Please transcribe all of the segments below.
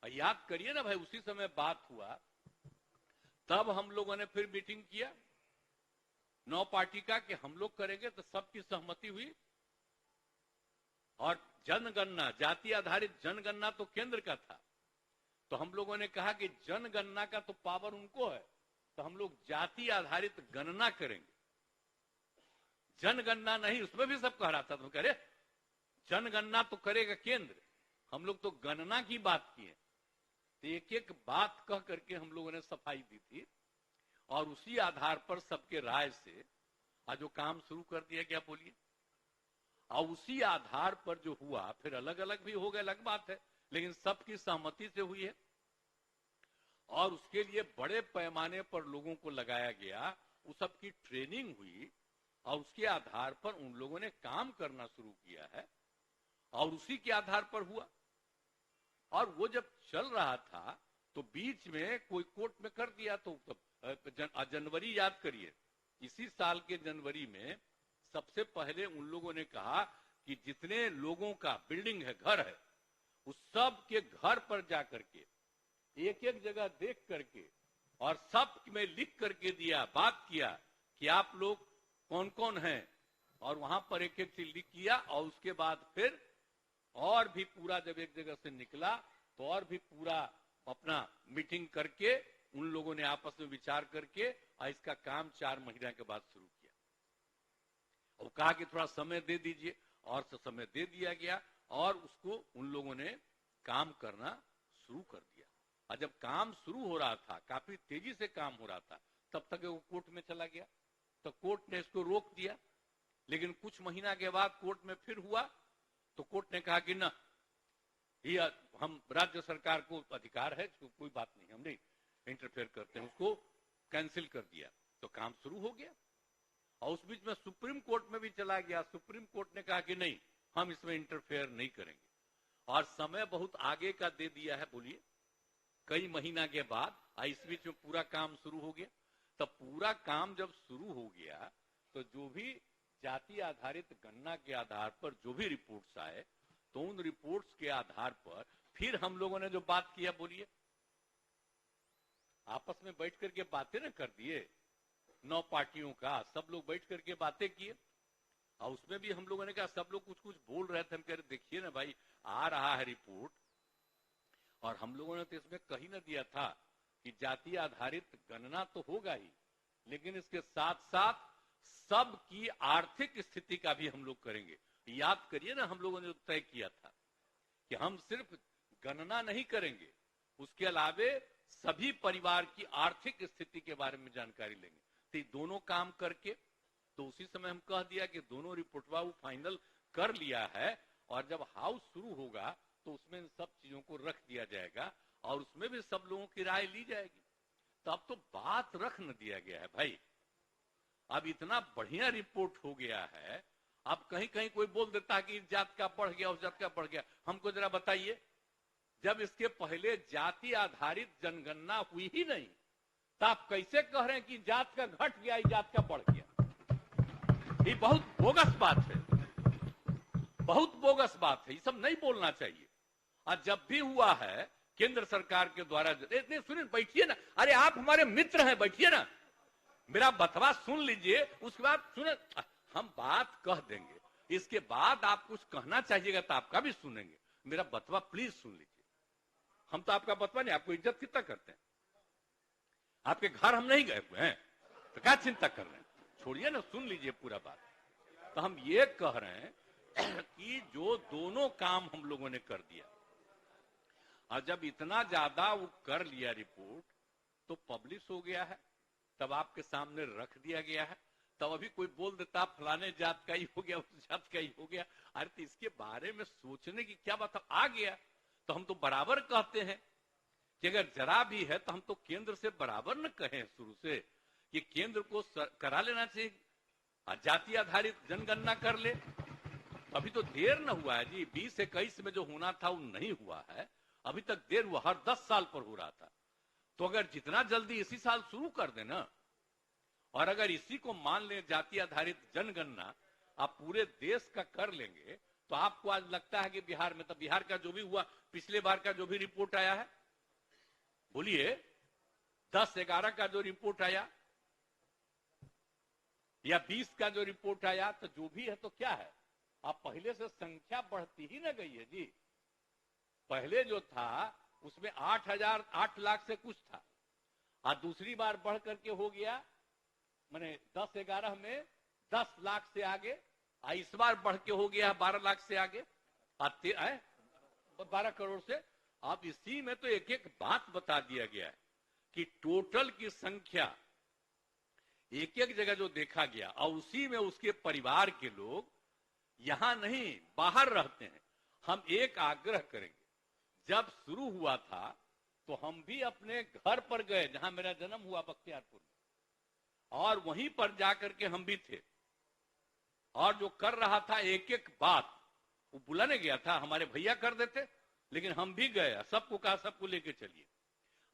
याद करिए ना भाई, उसी समय बात हुआ, तब हम लोगों ने फिर मीटिंग किया 9 पार्टी का कि हम लोग करेंगे, तो सबकी सहमति हुई। और जनगणना, जाति आधारित जनगणना तो केंद्र का था, तो हम लोगों ने कहा कि जनगणना का तो पावर उनको है, तो हम लोग जाति आधारित गणना करेंगे, जनगणना नहीं। उसमें भी सब कह रहा था, तो कह रहे जनगणना तो करेगा केंद्र, हम लोग तो गणना की बात किए। तो एक एक बात कह करके हम लोगों ने सफाई दी थी, और उसी आधार पर सबके राय से आज जो काम शुरू कर दिया गया, बोलिए। और उसी आधार पर जो हुआ, फिर अलग अलग भी हो गए, अलग बात है, लेकिन सबकी सहमति से हुई है। और उसके लिए बड़े पैमाने पर लोगों को लगाया गया, उस सबकी ट्रेनिंग हुई, और उसके आधार पर उन लोगों ने काम करना शुरू किया है, और उसी के आधार पर हुआ। और वो जब चल रहा था तो बीच में कोई कोर्ट में कर दिया, तो जनवरी याद करिए, इसी साल के जनवरी में सबसे पहले उन लोगों ने कहा कि जितने लोगों का बिल्डिंग है, घर है, उस सब के घर पर जाकर के एक एक जगह देख करके और सब में लिख करके दिया, बात किया कि आप लोग कौन कौन हैं, और वहां पर एक एक चीज लिख किया। और उसके बाद फिर और भी पूरा जब एक जगह से निकला, तो और भी पूरा अपना मीटिंग करके उन लोगों ने आपस में विचार करके और इसका काम 4 महीने के बाद शुरू किया। और कहा कि थोड़ा समय दे दीजिए, और समय दे दिया गया, और उसको उन लोगों ने काम करना शुरू कर दिया। और जब काम शुरू हो रहा था, काफी तेजी से काम हो रहा था, तब तक वो कोर्ट में चला गया, तो कोर्ट ने इसको रोक दिया। लेकिन कुछ महीना के बाद कोर्ट में फिर हुआ, तो कोर्ट ने कहा कि ना, ये हम राज्य सरकार को अधिकार है, कोई बात नहीं, हम नहीं इंटरफेयर करते हैं, उसको कैंसिल कर दिया। तो काम शुरू हो गया। और उस बीच में सुप्रीम कोर्ट में भी चला गया, सुप्रीम कोर्ट ने कहा कि नहीं, हम इसमें इंटरफेयर नहीं करेंगे, और समय बहुत आगे का दे दिया है, बोलिए, कई महीना के बाद। इस बीच में पूरा काम शुरू हो गया। तब पूरा काम जब शुरू हो गया, तो जो भी जाति आधारित गणना के आधार पर जो भी रिपोर्ट्स आए, तो उन रिपोर्ट्स के आधार पर फिर हम लोगों ने जो बात किया, बोलिए, आपस में बैठ करके बातें न कर दिए, 9 पार्टियों का सब लोग बैठ करके बातें किए। और उसमें भी हम लोगों ने कहा, सब लोग कुछ कुछ बोल रहे थे, हम कह रहे देखिए ना भाई, आ रहा है रिपोर्ट, और हम लोगों ने तो इसमें कहीं ना दिया था कि जाति आधारित गणना तो होगा ही, लेकिन इसके साथ साथ सबकी आर्थिक स्थिति का भी हम लोग करेंगे। याद करिए ना, हम लोगों ने तय किया था कि हम सिर्फ गणना नहीं करेंगे, उसके अलावे सभी परिवार की आर्थिक स्थिति के बारे में जानकारी लेंगे। तो दोनों काम करके, तो उसी समय हम कह दिया कि दोनों रिपोर्टवा वो फाइनल कर लिया है, और जब हाउस शुरू होगा तो उसमें इन सब चीजों को रख दिया जाएगा, और उसमें भी सब लोगों की राय ली जाएगी। तो अब तो बात रख न दिया गया है भाई, अब इतना बढ़िया रिपोर्ट हो गया है। अब कहीं कहीं कोई बोल देता है कि इस जात का बढ़ गया, उस जात का बढ़ गया। हमको जरा बताइए, जब इसके पहले जाति आधारित जनगणना हुई ही नहीं, तो आप कैसे कह रहे हैं कि जात का घट गया, इस जात का बढ़ गया? ये बहुत बोगस बात है, बहुत बोगस बात है, ये सब नहीं बोलना चाहिए। और जब भी हुआ है केंद्र सरकार के द्वारा, सुनिए, बैठिए ना, अरे आप हमारे मित्र हैं, बैठिए ना, मेरा बतवा सुन लीजिए, उसके बाद सुने, हम बात कह देंगे, इसके बाद आप कुछ कहना चाहिएगा तो आपका भी सुनेंगे। मेरा बतवा प्लीज सुन लीजिए, हम तो आपका बतवा नहीं, आपको इज्जत कितना करते हैं, आपके घर हम नहीं गए हुए हैं, तो क्या चिंता कर रहे हैं, छोड़िए ना, सुन लीजिए पूरा बात। तो हम ये कह रहे हैं कि जो दोनों काम हम लोगों ने कर दिया, और जब इतना ज्यादा वो कर लिया रिपोर्ट, तो पब्लिश हो गया है, तब आपके सामने रख दिया गया है। तब अभी कोई बोल देता फलाने जात का ही हो गया, उस जात का ही हो गया, अरे तो इसके बारे में सोचने की क्या बात, आ गया तो हम तो बराबर कहते हैं कि अगर जरा भी है तो हम तो केंद्र से बराबर न कहें शुरू से कि केंद्र को करा लेना चाहिए, जाति आधारित जनगणना कर ले। अभी तो देर न हुआ है जी, 2021 में जो होना था वो नहीं हुआ है, अभी तक देर हुआ, हर 10 साल पर हो रहा था। तो अगर जितना जल्दी इसी साल शुरू कर देना, और अगर इसी को मान लें जाति आधारित जनगणना आप पूरे देश का कर लेंगे, तो आपको आज लगता है कि बिहार में, तो बिहार का जो भी हुआ, पिछले बार का जो भी रिपोर्ट आया है, बोलिए 10-11 का जो रिपोर्ट आया या 20 का जो रिपोर्ट आया, तो जो भी है तो क्या है, अब पहले से संख्या बढ़ती ही ना गई है जी। पहले जो था उसमें 8 लाख से कुछ था, और दूसरी बार बढ़ करके हो गया, माने 10-11 में 10 लाख से आगे, और इस बार बढ़ के हो गया 12 लाख से आगे, 12 करोड़ से। अब इसी में तो एक एक बात बता दिया गया है कि टोटल की संख्या एक एक जगह जो देखा गया, और उसी में उसके परिवार के लोग यहां नहीं बाहर रहते हैं। हम एक आग्रह करेंगे, जब शुरू हुआ था तो हम भी अपने घर पर गए जहां मेरा जन्म हुआ बख्तियारपुर में, और वहीं पर जाकर के हम भी थे, और जो कर रहा था एक एक बात वो बुलाने गया था, हमारे भैया कर देते, लेकिन हम भी गए, सबको कहा सबको लेके चलिए।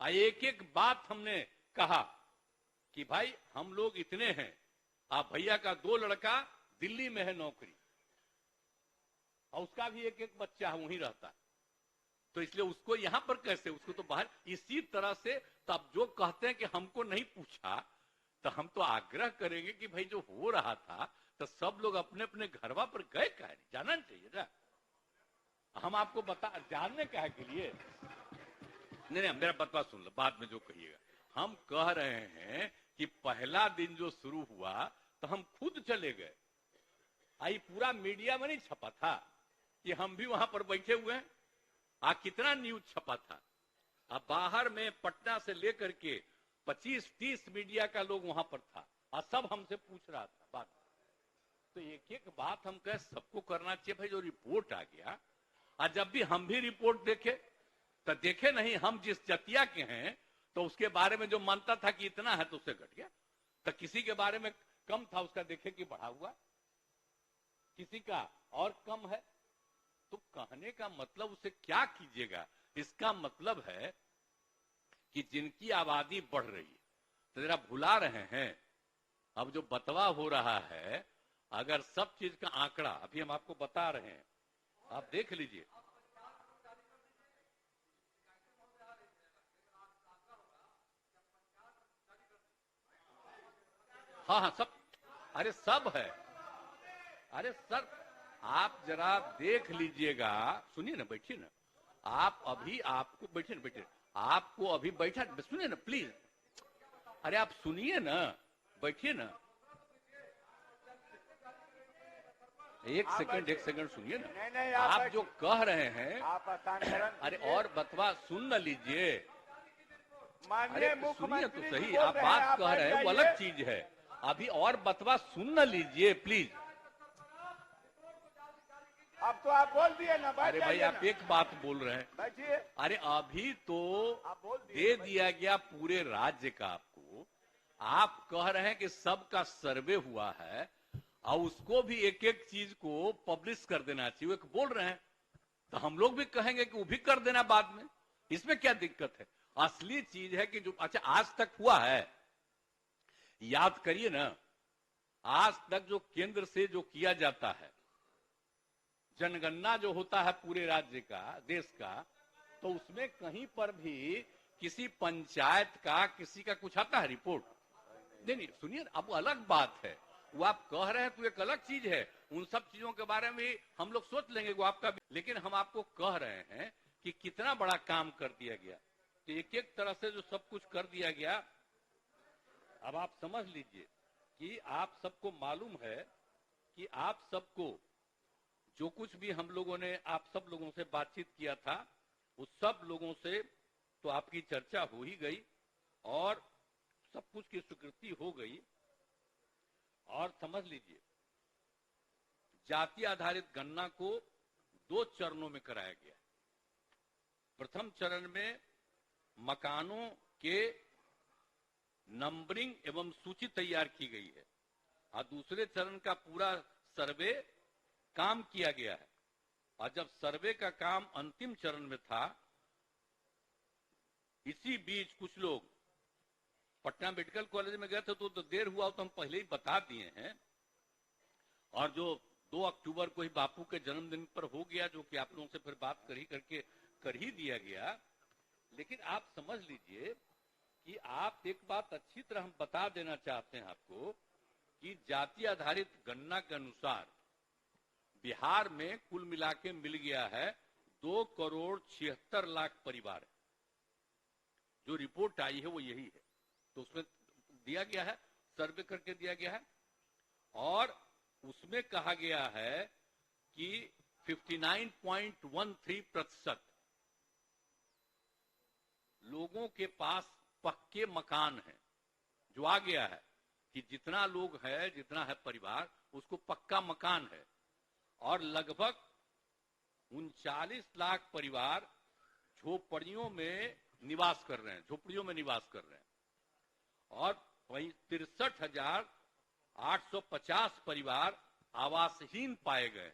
एक एक बात हमने कहा कि भाई हम लोग इतने हैं, आप भैया का 2 लड़का दिल्ली में है नौकरी, और उसका भी एक एक बच्चा वहीं रहता है, तो इसलिए उसको यहां पर कैसे, उसको तो बाहर। इसी तरह से तब जो कहते हैं कि हमको नहीं पूछा, तो हम तो आग्रह करेंगे कि भाई जो हो रहा था तो सब लोग अपने अपने घरवा पर गए, कह नहीं जाना चाहिए ना। हम आपको बता जानने कहे के लिए नहीं, मेरा बतवा सुन लो, बाद में जो कहिएगा। हम कह रहे हैं कि पहला दिन जो शुरू हुआ तो हम खुद चले गए, आई पूरा मीडिया में नहीं छपा था कि हम भी वहां पर बैठे हुए हैं, कितना न्यूज छपा था। अब बाहर में पटना से लेकर के 25-30 मीडिया का लोग वहां पर था, और सब हमसे पूछ रहा था बात। तो एक एक बात हम कह सबको करना चाहिए भाई, जो रिपोर्ट आ गया, और जब भी हम भी रिपोर्ट देखे तो देखे नहीं हम जिस जतिया के हैं, तो उसके बारे में जो मानता था कि इतना है तो उससे घट गया, तो किसी के बारे में कम था उसका देखे कि बढ़ा हुआ, किसी का और कम है। तो कहने का मतलब उसे क्या कीजिएगा, इसका मतलब है कि जिनकी आबादी बढ़ रही है तो जरा भुला रहे हैं। अब जो बतवा हो रहा है, अगर सब चीज का आंकड़ा अभी हम आपको बता रहे हैं, आप देख लीजिए। हाँ हाँ सब, अरे सब है, अरे सर आप जरा देख लीजिएगा, सुनिए ना, बैठिए ना आप, अभी आपको बैठिए ना, बैठिए, आपको अभी बैठा, सुनिए ना प्लीज, अरे आप सुनिए ना, बैठिए ना, एक सेकंड सुनिए ना। नहीं, आप जो कह रहे हैं अरे और बतवा सुन न लीजिए, अरे सुनिए तो सही, आप बात कह रहे हैं वो अलग चीज है, अभी और बतवा सुन न लीजिए प्लीज। अब तो आप बोल दिए ना, अरे भाई आप एक बात बोल रहे हैं, बैठिए। अरे अभी तो दे दिया गया पूरे राज्य का आपको, आप कह रहे हैं कि सबका सर्वे हुआ है, और उसको भी एक एक चीज को पब्लिश कर देना चाहिए, एक बोल रहे हैं, तो हम लोग भी कहेंगे कि वो भी कर देना बाद में, इसमें क्या दिक्कत है। असली चीज है कि जो अच्छा आज तक हुआ है, याद करिए ना, आज तक जो केंद्र से जो किया जाता है, जनगणना जो होता है पूरे राज्य का, देश का, तो उसमें कहीं पर भी किसी पंचायत का किसी का कुछ आता है रिपोर्ट? नहीं सुनिए, अब अलग बात है, वो आप कह रहे हैं तो एक अलग चीज है, उन सब चीजों के बारे में हम लोग सोच लेंगे वो आपका भी, लेकिन हम आपको कह रहे हैं कि कितना बड़ा काम कर दिया गया, तो एक एक तरह से जो सब कुछ कर दिया गया। अब आप समझ लीजिए कि आप सबको मालूम है कि आप सबको जो कुछ भी हम लोगों ने आप सब लोगों से बातचीत किया था, उस सब लोगों से तो आपकी चर्चा हो ही गई, और सब कुछ की स्वीकृति हो गई। और समझ लीजिए जाति आधारित गणना को 2 चरणों में कराया गया। प्रथम चरण में मकानों के नंबरिंग एवं सूची तैयार की गई है, और दूसरे चरण का पूरा सर्वे काम किया गया है। और जब सर्वे का काम अंतिम चरण में था, इसी बीच कुछ लोग पटना मेडिकल कॉलेज में गए थे, तो देर हुआ तो हम पहले ही बता दिए हैं, और जो 2 अक्टूबर को ही बापू के जन्मदिन पर हो गया, जो कि आप लोगों से फिर बात कर ही दिया गया, लेकिन आप समझ लीजिए कि आप एक बात अच्छी तरह हम बता देना चाहते हैं आपको कि जाति आधारित गणना के अनुसार बिहार में कुल मिला के मिल गया है 2,76,00,000 परिवार। जो रिपोर्ट आई है वो यही है। तो उसमें दिया गया है, सर्वे करके दिया गया है, और उसमें कहा गया है कि 59.13% लोगों के पास पक्के मकान हैं। जो आ गया है कि जितना लोग है, जितना है परिवार, उसको पक्का मकान है, और लगभग 39 लाख परिवार झोपड़ियों में निवास कर रहे हैं, झोपड़ियों में निवास कर रहे हैं, और वहीं 63,850 परिवार आवासहीन पाए गए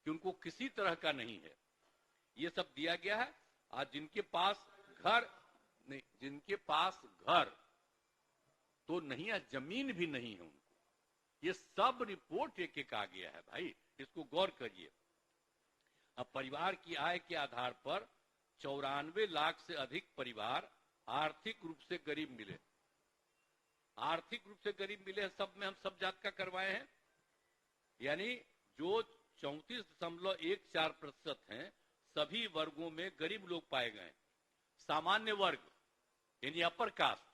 कि उनको किसी तरह का नहीं है। ये सब दिया गया है। आज जिनके पास घर नहीं, जिनके पास घर तो नहीं है, जमीन भी नहीं है उनको, ये सब रिपोर्ट एक एक आ गया है भाई, इसको गौर करिए। अब परिवार की आय के आधार पर 94 लाख से अधिक परिवार आर्थिक रूप से गरीब मिले। आर्थिक रूप से गरीब मिले, सब में हम सब जात का करवाए हैं, यानी जो 34.14% हैं, सभी वर्गों में गरीब लोग पाए गए। सामान्य वर्ग यानी अपर कास्ट,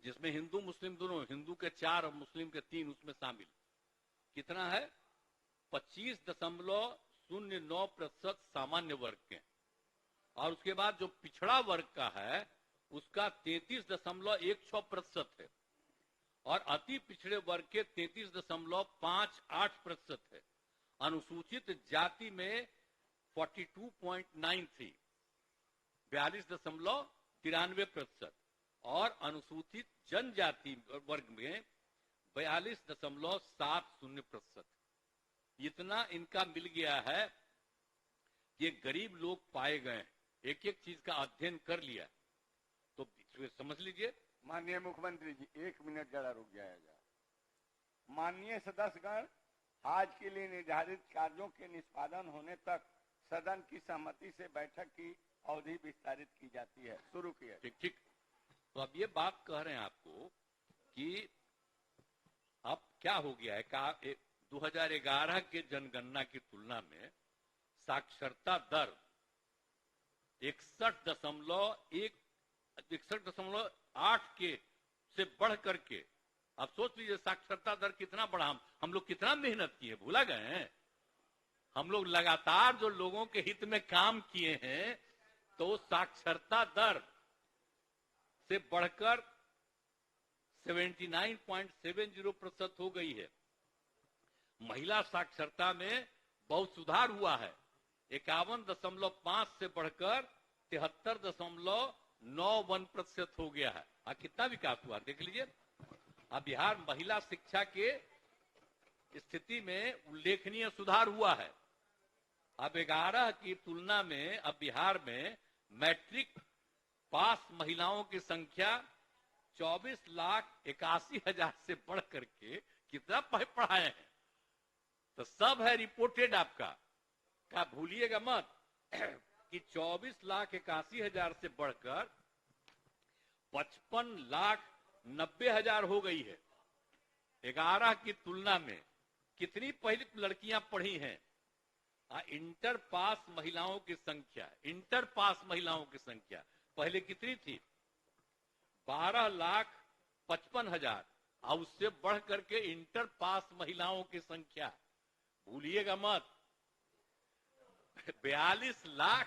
जिसमें हिंदू मुस्लिम दोनों, हिंदू के 4 और मुस्लिम के 3 उसमें शामिल, कितना है? 25.09% सामान्य वर्ग के, और उसके बाद जो पिछड़ा वर्ग का है उसका 33.16% है, और अति पिछड़े वर्ग के 33.58% है। अनुसूचित जाति में 42.93, 42.93%, और अनुसूचित जनजाति वर्ग में 42.70%। इतना इनका मिल गया है कि गरीब लोग पाए गए। एक एक चीज का अध्ययन कर लिया तो समझ लीजिए। माननीय मुख्यमंत्री जी, 1 मिनट जरा रुक जाएगा। माननीय सदस्यगण, आज के लिए निर्धारित कार्यों के निष्पादन होने तक सदन की सहमति से बैठक की अवधि विस्तारित की जाती है। शुरू किया। ठीक ठीक। तो अब ये बात कह रहे हैं आपको कि अब क्या हो गया है, 2011 के जनगणना की तुलना में साक्षरता दर 61.8 के से बढ़ करके, अब सोच लीजिए साक्षरता दर कितना बढ़ा। हम लोग कितना मेहनत किए, भूला गए हैं? हम लोग लगातार जो लोगों के हित में काम किए हैं, तो साक्षरता दर से बढ़कर 79.70% हो गई है। महिला साक्षरता में बहुत सुधार हुआ है, 51.5 से बढ़कर 73.91% हो गया है। कितना विकास हुआ देख लीजिए। अब बिहार महिला शिक्षा के स्थिति में उल्लेखनीय सुधार हुआ है। अब 11 की तुलना में अब बिहार में मैट्रिक पास महिलाओं की संख्या 24,81,000 से बढ़ करके कितना पढ़ाए हैं। तो सब है रिपोर्टेड आपका, क्या भूलिएगा मत कि 24,81,000 से बढ़कर 55,90,000 हो गई है। 11 की तुलना में कितनी पहले लड़कियां पढ़ी हैं? इंटर पास महिलाओं की संख्या, इंटर पास महिलाओं की संख्या पहले कितनी थी? 12,55,000, और उससे बढ़ करके इंटर पास महिलाओं की संख्या भूलिएगा मत 42 लाख